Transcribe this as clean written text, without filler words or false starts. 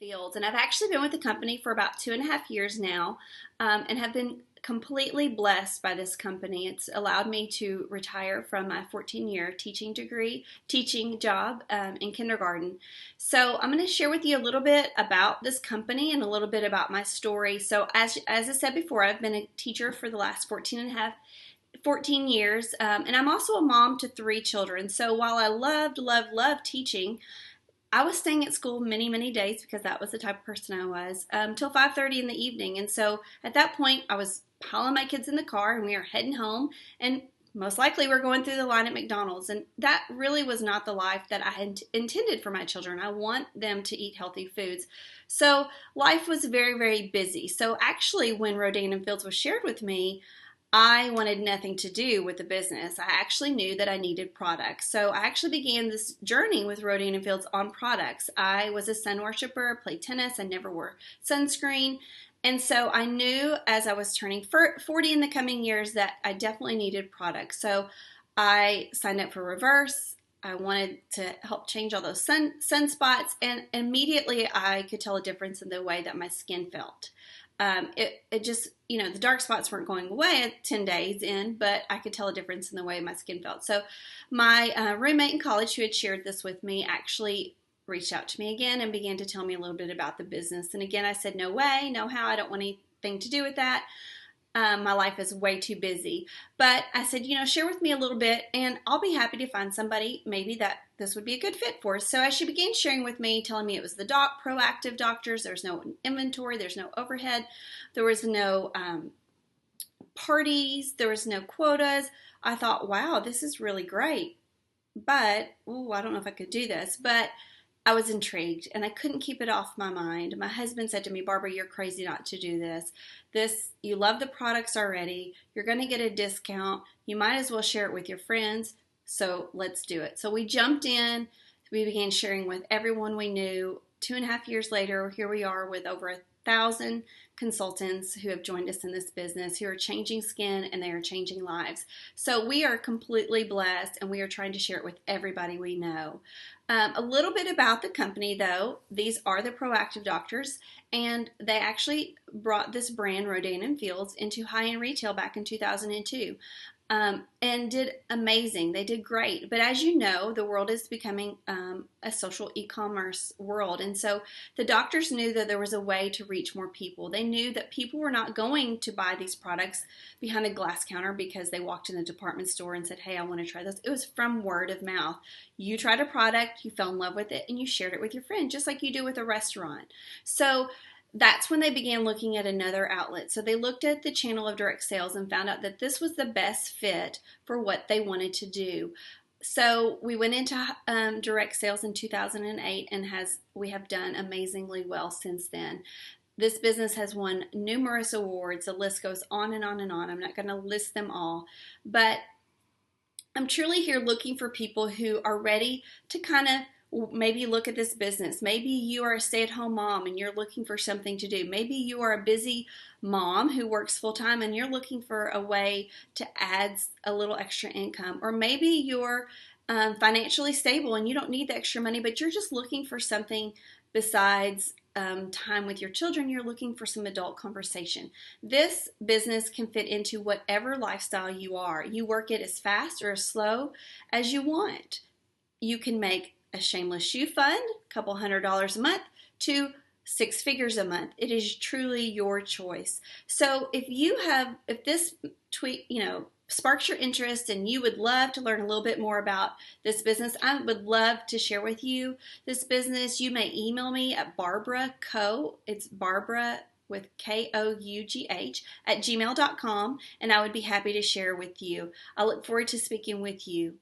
Fields, and I've actually been with the company for about 2.5 years now, and have been completely blessed by this company. It's allowed me to retire from my 14-year teaching job in kindergarten. So I'm going to share with you a little bit about this company and a little bit about my story. So as I said before, I've been a teacher for the last 14 years, and I'm also a mom to 3 children. So while I loved teaching, I was staying at school many days because that was the type of person I was, till 5:30 in the evening. And so at that point, I was piling my kids in the car and we were heading home. And most likely we're going through the line at McDonald's. And that really was not the life that I had intended for my children. I want them to eat healthy foods. So life was very busy. So actually, when Rodan+Fields was shared with me, I wanted nothing to do with the business. I actually knew that I needed products. So I actually began this journey with Rodan+Fields on products. I was a sun worshiper, played tennis, I never wore sunscreen. And so I knew as I was turning 40 in the coming years that I definitely needed products. So I signed up for Reverse. I wanted to help change all those sunspots, and immediately I could tell a difference in the way that my skin felt. It just, the dark spots weren't going away at 10 days in, but I could tell a difference in the way my skin felt. So my roommate in college who had shared this with me actually reached out to me again and began to tell me a little bit about the business. And again, I said, no way, no how, I don't want anything to do with that. My life is way too busy. But I said, share with me a little bit and I'll be happy to find somebody maybe that this would be a good fit for. So as she began sharing with me, telling me it was the proactive doctors, there's no inventory, there's no overhead, there was no parties, there was no quotas. I thought, wow, this is really great. But, I don't know if I could do this. But I was intrigued and I couldn't keep it off my mind. My husband said to me, Barbara, you're crazy not to do this. You love the products already. You're going to get a discount. You might as well share it with your friends. So let's do it. So we jumped in. We began sharing with everyone we knew. 2.5 years later, here we are with over 1,000 consultants who have joined us in this business, who are changing skin and they are changing lives. So we are completely blessed and we are trying to share it with everybody we know. A little bit about the company though. These are the Proactive Doctors, and they actually brought this brand, Rodan+Fields, into high-end retail back in 2002. And did amazing. They did great. But as you know, the world is becoming a social e-commerce world. And so the doctors knew that there was a way to reach more people. They knew that people were not going to buy these products behind a glass counter because they walked in the department store and said, hey, I want to try this. It was from word of mouth. You tried a product, you fell in love with it, and you shared it with your friend, just like you do with a restaurant. So that's when they began looking at another outlet. So they looked at the channel of direct sales and found out that this was the best fit for what they wanted to do. So we went into direct sales in 2008 and we have done amazingly well since then. This business has won numerous awards. The list goes on and on and on. I'm not going to list them all, but I'm truly here looking for people who are ready to kind of maybe look at this business. Maybe you are a stay-at-home mom and you're looking for something to do. Maybe you are a busy mom who works full-time and you're looking for a way to add a little extra income. Or maybe you're financially stable and you don't need the extra money, but you're just looking for something besides time with your children. You're looking for some adult conversation. This business can fit into whatever lifestyle you are. You work it as fast or as slow as you want. You can make a shameless shoe fund, a couple $100s a month, to 6 figures a month. It is truly your choice. So if this tweet, sparks your interest and you would love to learn a little bit more about this business, I would love to share with you this business. You may email me at Barbara Co. It's Barbara with Kough at gmail.com, and I would be happy to share with you. I look forward to speaking with you.